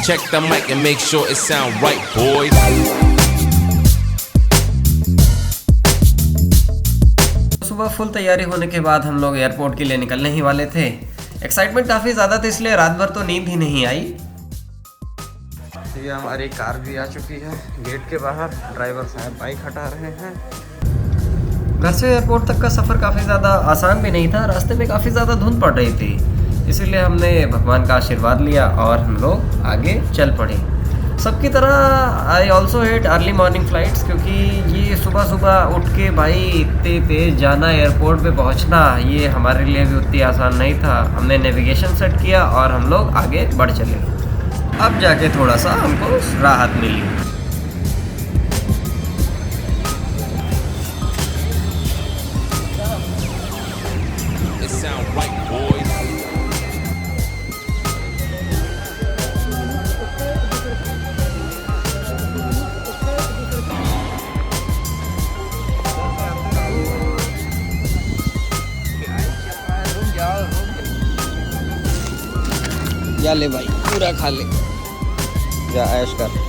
Check the mic and make sure it sound right, boys. सुबह full तैयारी होने के बाद हम लोग एयरपोर्ट के लिए निकलने ही वाले थे। एक्साइटमेंट काफ़ी ज़्यादा था, इसलिए रात भर तो नींद ही नहीं आई। ये हमारी कार भी आ चुकी है गेट के बाहर। ड्राइवर साहब बाइक हटा रहे हैं। घर से एयरपोर्ट तक का सफ़र काफ़ी ज़्यादा आसान भी नहीं था। रास्ते में काफ़ी ज़्यादा धुंध पड़ रही थी, इसीलिए हमने भगवान का आशीर्वाद लिया और हम लोग आगे चल पड़े। सबकी तरह I also hate early morning flights, क्योंकि ये सुबह सुबह उठ के भाई इतने तेज़ जाना, एयरपोर्ट पे पहुंचना, ये हमारे लिए भी उतनी आसान नहीं था। हमने नेविगेशन सेट किया और हम लोग आगे बढ़ चले। अब जाके थोड़ा सा हमको राहत मिली। It sound right, boys. या ले भाई, पूरा खा ले, जा ऐश कर।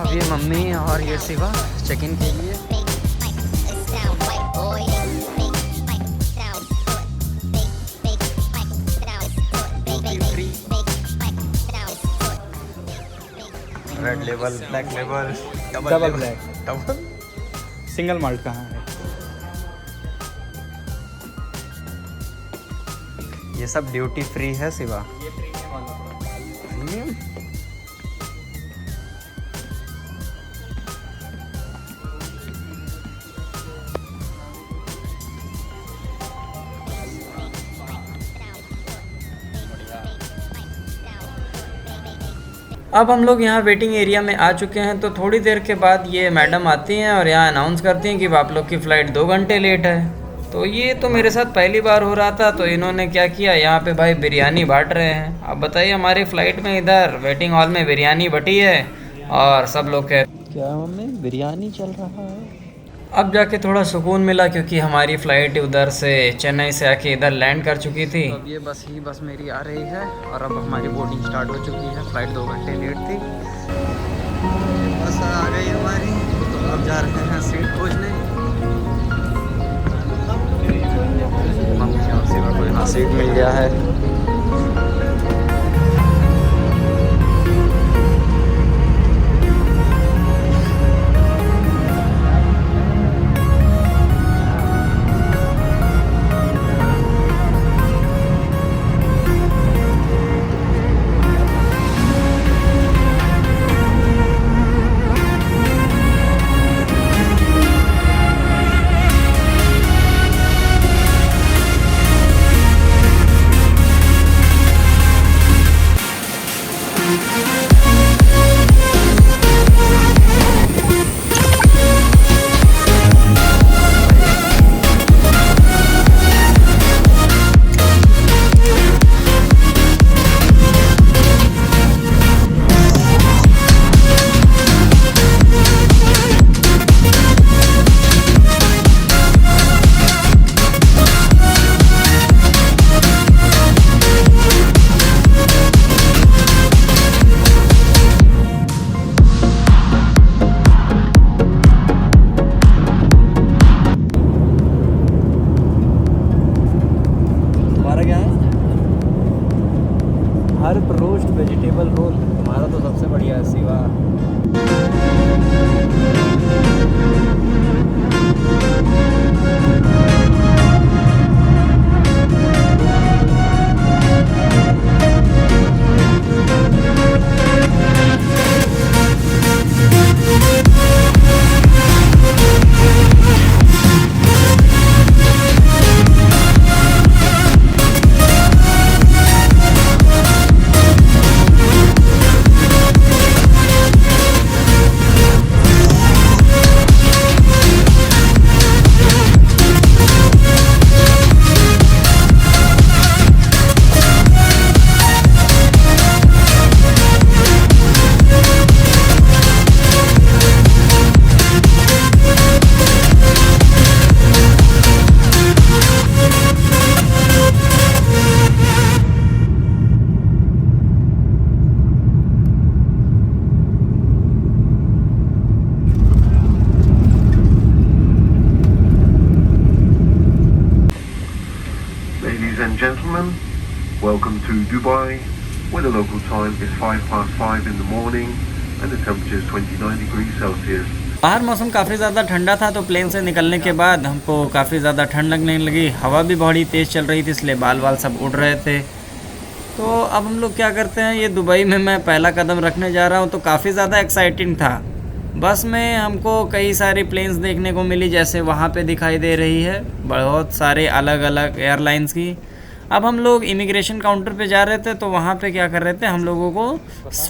ये मम्मी और ये शिवा चेक इन के लिए। Red label, black label, double black, double single malt कहाँ है? ये सब ड्यूटी फ्री है शिवा। प्रीमियम। अब हम लोग यहाँ वेटिंग एरिया में आ चुके हैं। तो थोड़ी देर के बाद ये मैडम आती हैं और यहाँ अनाउंस करती हैं कि आप लोग की फ़्लाइट 2 घंटे लेट है। तो ये तो मेरे साथ पहली बार हो रहा था। तो इन्होंने क्या किया, यहाँ पे भाई बिरयानी बांट रहे हैं। अब बताइए, हमारी फ़्लाइट में इधर वेटिंग हॉल में बिरयानी बटी है और सब लोग कह क्या मम्मी बिरयानी चल रहा है। अब जाके थोड़ा सुकून मिला, क्योंकि हमारी फ़्लाइट उधर से चेन्नई से आके इधर लैंड कर चुकी थी। अब ये बस मेरी आ रही है और अब हमारी बोर्डिंग स्टार्ट हो चुकी है। फ़्लाइट 2 घंटे लेट थी। बस आ गई हमारी। तो अब जा रहे हैं सीट खोजने। मम्मी और शिवा को यहाँ सीट मिल गया है। Welcome to Dubai, where the local time is 5:05 in the morning and the temperature is 29 degrees Celsius. बाहर मौसम काफ़ी ज़्यादा ठंडा था, तो प्लेन से निकलने के बाद हमको काफ़ी ज़्यादा ठंड लगने लगी। हवा भी बड़ी तेज़ चल रही थी, इसलिए बाल सब उड़ रहे थे। तो अब हम लोग क्या करते हैं, ये दुबई में मैं पहला कदम रखने जा रहा हूँ, तो काफ़ी ज़्यादा एक्साइटिंग था। बस में हमको कई सारी प्लेन्स देखने को मिली, जैसे वहाँ पे दिखाई दे रही है बहुत सारे अलग अलग एयरलाइंस की। अब हम लोग इमिग्रेशन काउंटर पे जा रहे थे, तो वहाँ पे क्या कर रहे थे, हम लोगों को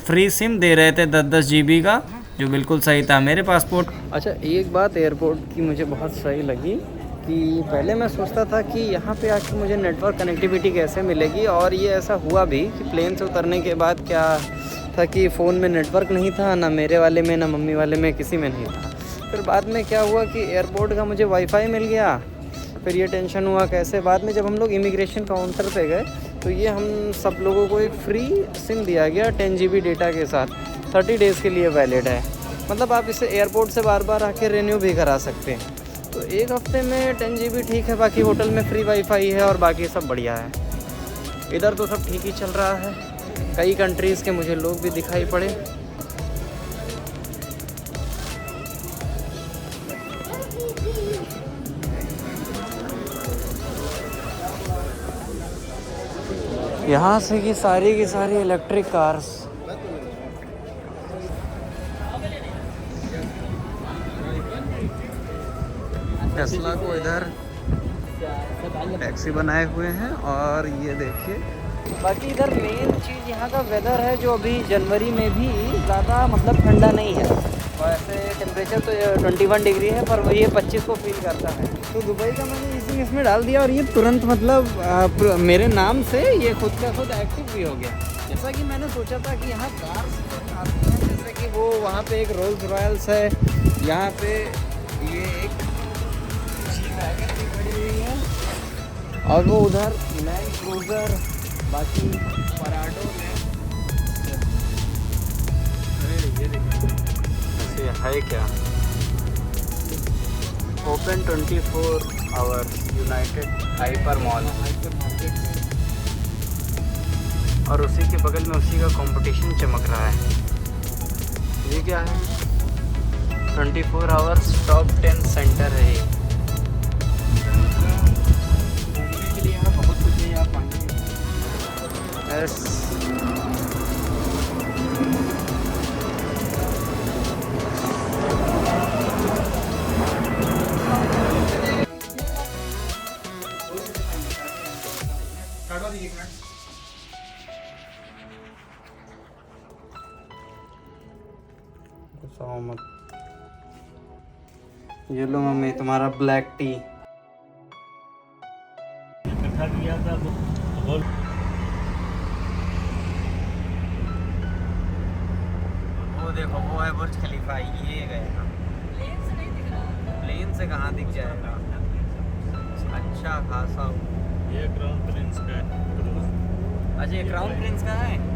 फ्री सिम दे रहे थे 10-10 GB का, जो बिल्कुल सही था मेरे पासपोर्ट। अच्छा, एक बात एयरपोर्ट की मुझे बहुत सही लगी कि पहले मैं सोचता था कि यहाँ पे आके मुझे नेटवर्क कनेक्टिविटी कैसे मिलेगी, और ये ऐसा हुआ भी कि प्लेन से उतरने के बाद क्या था कि फ़ोन में नेटवर्क नहीं था, ना मेरे वाले में ना मम्मी वाले में, किसी में नहीं था। फिर बाद में क्या हुआ कि एयरपोर्ट का मुझे वाईफाई मिल गया। फिर ये टेंशन हुआ कैसे, बाद में जब हम लोग इमिग्रेशन काउंटर पे गए तो ये हम सब लोगों को एक फ्री सिम दिया गया 10 GB डेटा के साथ, 30 डेज़ के लिए वैलिड है। मतलब आप इसे एयरपोर्ट से बार बार आके रिन्यू भी करा सकते हैं। तो एक हफ्ते में 10 GB ठीक है, बाकी होटल में फ्री वाईफाई है और बाकी सब बढ़िया है। इधर तो सब ठीक ही चल रहा है। कई कंट्रीज़ के मुझे लोग भी दिखाई पड़े। यहाँ से की सारी इलेक्ट्रिक कार्स। टेस्ला को इधर टैक्सी बनाए हुए हैं, और ये देखिए। बाकी इधर मेन चीज़ यहाँ का वेदर है, जो अभी जनवरी में भी ज़्यादा मतलब ठंडा नहीं है। वैसे टेम्परेचर तो 21 डिग्री है, पर ये 25 को फील करता है। तो दुबई का मैंने इसी इसमें डाल दिया, और ये तुरंत मतलब मेरे नाम से ये खुद का खुद एक्टिव भी हो गया। जैसा कि मैंने सोचा था कि यहाँ कार्स आती हैं, जैसे कि वो वहाँ पे एक रोल्स रॉयल्स है, यहाँ पे ये एक वैगन भी खड़ी हुई है, और वो उधर लैंड क्रूज़र, बाकी पराडो में ये देखिए है क्या, open 24 hours United hyper mall, और उसी के बगल में उसी का कंपटीशन चमक रहा है। ये क्या है, 24 आवर्स टॉप 10 सेंटर है ये। घूमने के लिए यहाँ बहुत कुछ है, आप आएंगे। मत, ये लो मम्मी तुम्हारा ब्लैक टी। वो देखो, वो है बुर्ज खलीफा, ये गया। प्लेन से कहाँ दिख जाएगा, अच्छा खासा। ये क्राउन प्रिंस का है। अच्छा, ये क्राउन प्रिंस का है।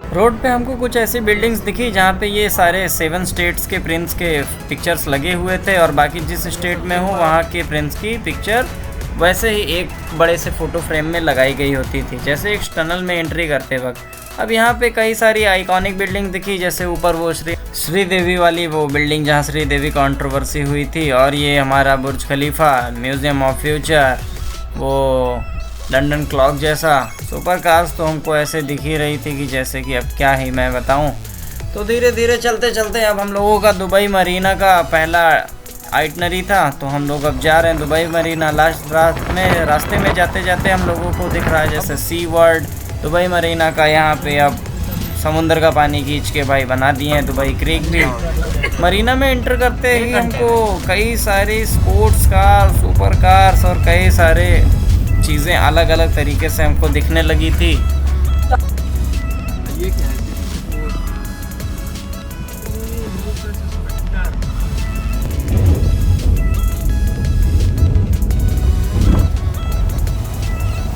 रोड पे हमको कुछ ऐसी बिल्डिंग्स दिखी जहाँ पे ये सारे 7 स्टेट्स के प्रिंस के पिक्चर्स लगे हुए थे, और बाकी जिस स्टेट में हो वहाँ के प्रिंस की पिक्चर वैसे ही एक बड़े से फ़ोटो फ्रेम में लगाई गई होती थी, जैसे एक टनल में एंट्री करते वक्त। अब यहाँ पे कई सारी आइकॉनिक बिल्डिंग दिखी, जैसे ऊपर वो श्रीदेवी वाली वो बिल्डिंग जहाँ श्रीदेवी कंट्रोवर्सी हुई थी, और ये हमारा बुर्ज खलीफा, म्यूज़ियम ऑफ फ्यूचर, वो लंदन क्लॉक जैसा। सुपर कार्स तो हमको ऐसे दिख ही रही थी कि जैसे कि अब क्या ही मैं बताऊं। तो धीरे धीरे चलते चलते अब हम लोगों का दुबई मरीना का पहला आइटनरी था, तो हम लोग अब जा रहे हैं दुबई मरीना। रास्ते में जाते जाते हम लोगों को दिख रहा है जैसे सी वर्ल्ड दुबई मरीना का। यहाँ पे अब समुंदर का पानी खींच के भाई बना दिए हैं दुबई क्रीक भी। मरीना में एंटर करते ही हमको कई सारी स्पोर्ट्स कार, सुपर कार्स और कई सारे चीज़ें अलग अलग तरीके से हमको दिखने लगी थी। ये क्या है?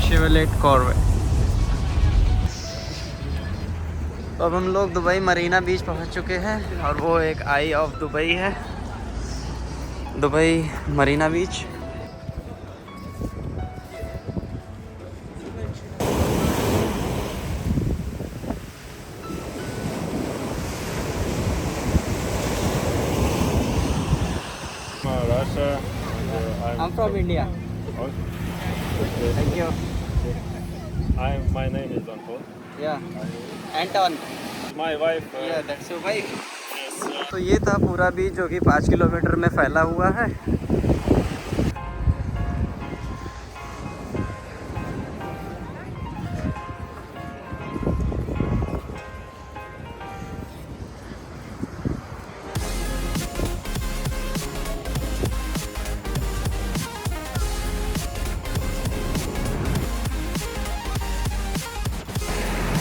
Chevrolet corvette. अब हम लोग दुबई मरीना बीच पहुंच चुके हैं और वो एक आई ऑफ दुबई है। Dubai Marina beach. Russia. I'm from India. Okay. Thank you. My name is Anton. Yeah. Anton. My wife. Yeah, that's your wife. Yes. तो ये था पूरा बीच जो कि 5 किलोमीटर में फैला हुआ है।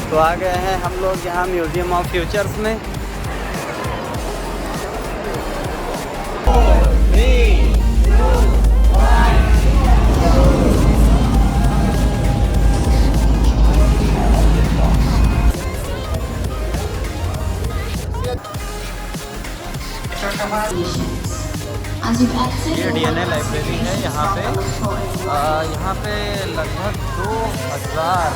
तो आ गए हैं हम लोग यहाँ म्यूज़ियम ऑफ फ्यूचर्स में। ये DNA लाइब्रेरी है यहाँ पे लगभग 2000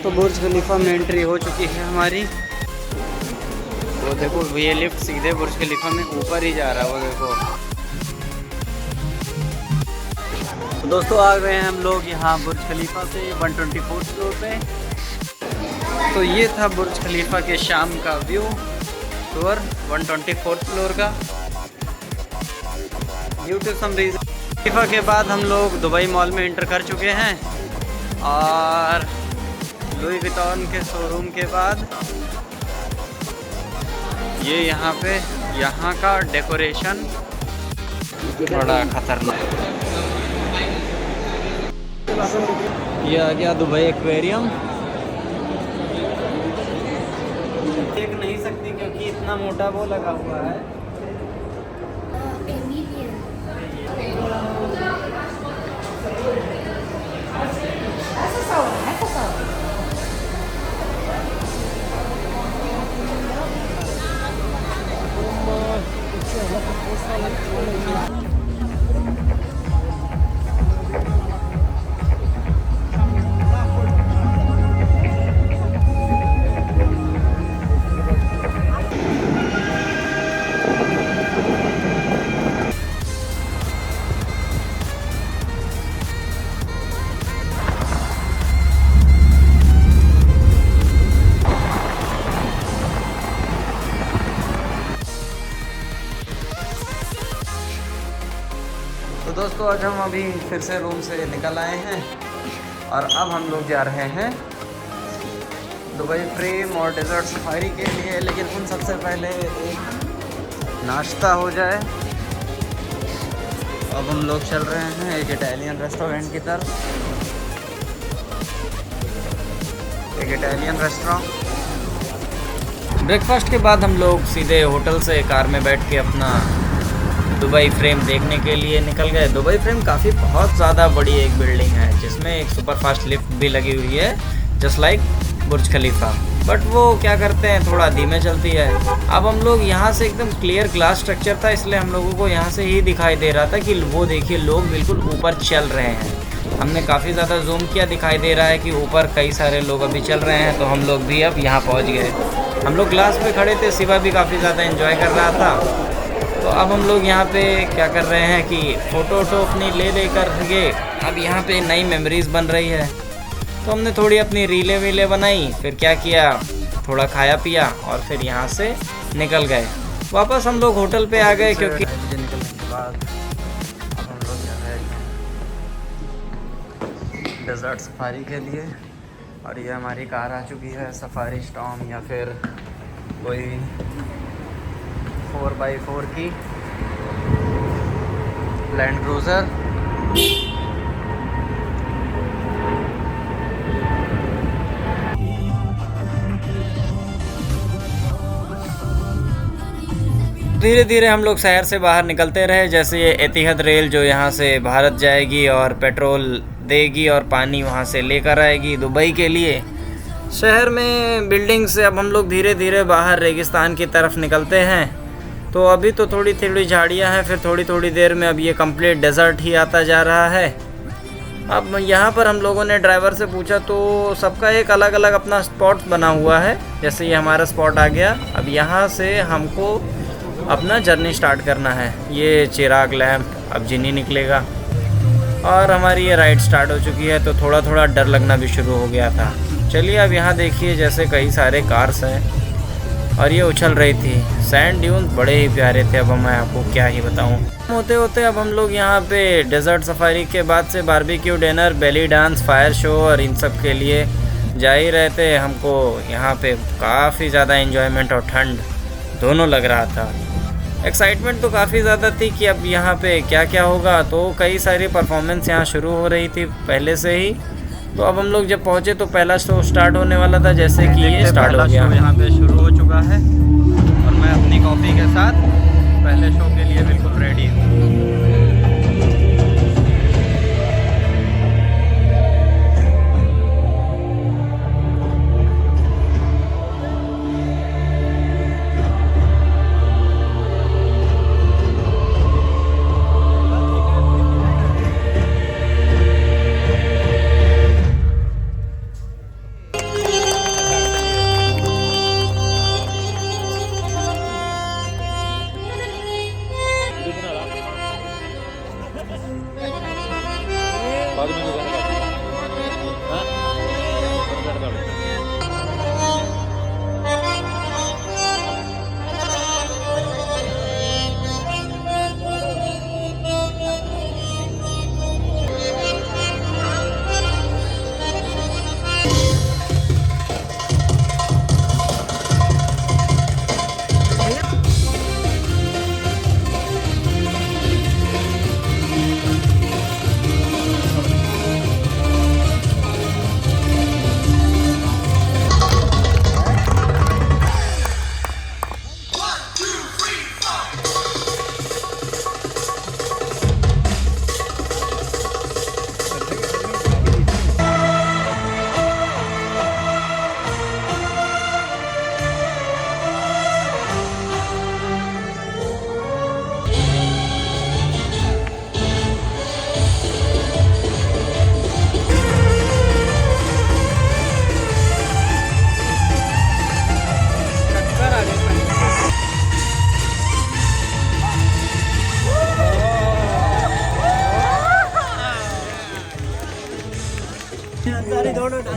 तो बुर्ज खलीफा में एंट्री हो चुकी है हमारी। वो देखो ये लिफ्ट सीधे बुर्ज खलीफा में ऊपर ही जा रहा है, वो देखो। तो दोस्तों आ गए हैं हम लोग यहाँ बुर्ज खलीफा से 124 फ्लोर पे। तो ये था बुर्ज खलीफा के शाम का व्यू टूर 124 फ्लोर का। ड्यू टू सम रीजन खलीफा के बाद हम लोग दुबई मॉल में एंटर कर चुके हैं और लुई विटॉन के शोरूम के बाद ये यहाँ का डेकोरेशन बड़ा खतरनाक। ये आ गया दुबई एक्वेरियम। देख नहीं सकती क्योंकि इतना मोटा वो लगा हुआ है। तो दोस्तों आज हम अभी फिर से रूम से निकल आए हैं और अब हम लोग जा रहे हैं दुबई फ्रेम और डेजर्ट सफारी के लिए। लेकिन उन सबसे पहले एक नाश्ता हो जाए। अब हम लोग चल रहे हैं एक इटालियन रेस्टोरेंट की तरफ। एक इटालियन रेस्टोरेंट। ब्रेकफास्ट के बाद हम लोग सीधे होटल से कार में बैठ के अपना दुबई फ्रेम देखने के लिए निकल गए। दुबई फ्रेम काफ़ी बहुत ज़्यादा बड़ी एक बिल्डिंग है जिसमें एक सुपर फास्ट लिफ्ट भी लगी हुई है just like Burj Khalifa. But वो क्या करते हैं थोड़ा धीमे चलती है। अब हम लोग यहाँ से एकदम क्लियर ग्लास स्ट्रक्चर था इसलिए हम लोगों को यहाँ से ही दिखाई दे रहा था कि वो देखिए लोग बिल्कुल ऊपर चल रहे हैं। हमने काफ़ी ज़्यादा जूम किया, दिखाई दे रहा है कि ऊपर कई सारे लोग अभी चल रहे हैं। तो हम लोग भी अब यहाँ पहुँच गए। हम लोग ग्लास पे खड़े थे, शिवा भी काफ़ी ज़्यादा एंजॉय कर रहा था। तो अब हम लोग यहाँ पे क्या कर रहे हैं कि फ़ोटो अपनी ले कर के अब यहाँ पे नई मेमोरीज़ बन रही है। तो हमने थोड़ी अपनी रीलें बनाई, फिर क्या किया थोड़ा खाया पिया और फिर यहाँ से निकल गए। वापस हम लोग होटल पे आ गए क्योंकि निकलने के बाद अब हम लोग जा रहे हैं डेजर्ट सफारी के लिए। और ये हमारी कार आ चुकी है, सफारी स्टॉर्म या फिर कोई 4x4 की लैंड क्रूज़र। धीरे धीरे हम लोग शहर से बाहर निकलते रहे। जैसे ये एतिहाद रेल जो यहाँ से भारत जाएगी और पेट्रोल देगी और पानी वहाँ से लेकर आएगी दुबई के लिए। शहर में बिल्डिंग से अब हम लोग धीरे धीरे बाहर रेगिस्तान की तरफ निकलते हैं। तो अभी तो थोड़ी थोड़ी झाड़ियाँ हैं, फिर थोड़ी थोड़ी देर में अब ये कंप्लीट डेजर्ट ही आता जा रहा है। अब यहाँ पर हम लोगों ने ड्राइवर से पूछा तो सबका एक अलग अलग अपना स्पॉट बना हुआ है। जैसे ये हमारा स्पॉट आ गया, अब यहाँ से हमको अपना जर्नी स्टार्ट करना है। ये चिराग लैंप अब जिनी निकलेगा और हमारी ये राइड स्टार्ट हो चुकी है। तो थोड़ा थोड़ा डर लगना भी शुरू हो गया था। चलिए अब यहाँ देखिए, जैसे कई सारे कार्स हैं और ये उछल रही थी। सैंड ड्यून्स बड़े ही प्यारे थे। अब मैं आपको क्या ही बताऊँ। होते होते अब हम लोग यहाँ पे डेजर्ट सफारी के बाद से barbecue dinner, belly dance, fire show और इन सब के लिए जा ही रहे थे। हमको यहाँ पे काफ़ी ज़्यादा एंजॉयमेंट और ठंड दोनों लग रहा था। एक्साइटमेंट तो काफ़ी ज़्यादा थी कि अब यहाँ पे क्या क्या होगा। तो कई सारी परफॉर्मेंस यहाँ शुरू हो रही थी पहले से ही। तो अब हम लोग जब पहुँचे तो पहला शो स्टार्ट होने वाला था। जैसे कि ये स्टार्ट हो गया, यहाँ पे शुरू हो चुका है और मैं अपनी कॉफ़ी के साथ पहले शो के लिए बिल्कुल रेडी हूँ।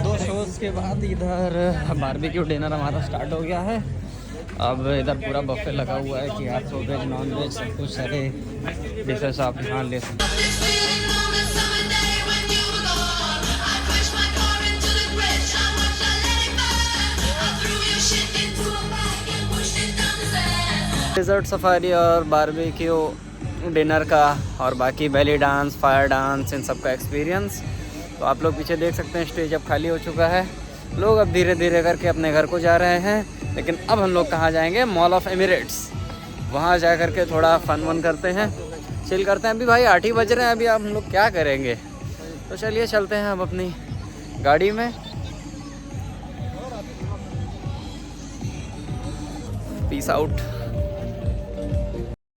दो शोज़ के बाद इधर बारबेक्यू डिनर हमारा स्टार्ट हो गया है। अब इधर पूरा बफे लगा हुआ है कि आप वेज नॉन वेज सब कुछ सारे डिशेस आप यहाँ ले सकते हैं। डेजर्ट सफारी और बारबेक्यू डिनर का और बाकी बेली डांस, फायर डांस, इन सब का एक्सपीरियंस तो आप लोग पीछे देख सकते हैं। स्टेज अब खाली हो चुका है। लोग अब धीरे धीरे करके अपने घर को जा रहे हैं। लेकिन अब हम लोग कहाँ जाएंगे? Mall of Emirates. वहाँ जा करके थोड़ा फन वन करते हैं, चिल करते हैं। अभी भाई 8 ही बज रहे हैं। अभी अब हम लोग क्या करेंगे? तो चलिए चलते हैं अब अपनी गाड़ी में। Peace out.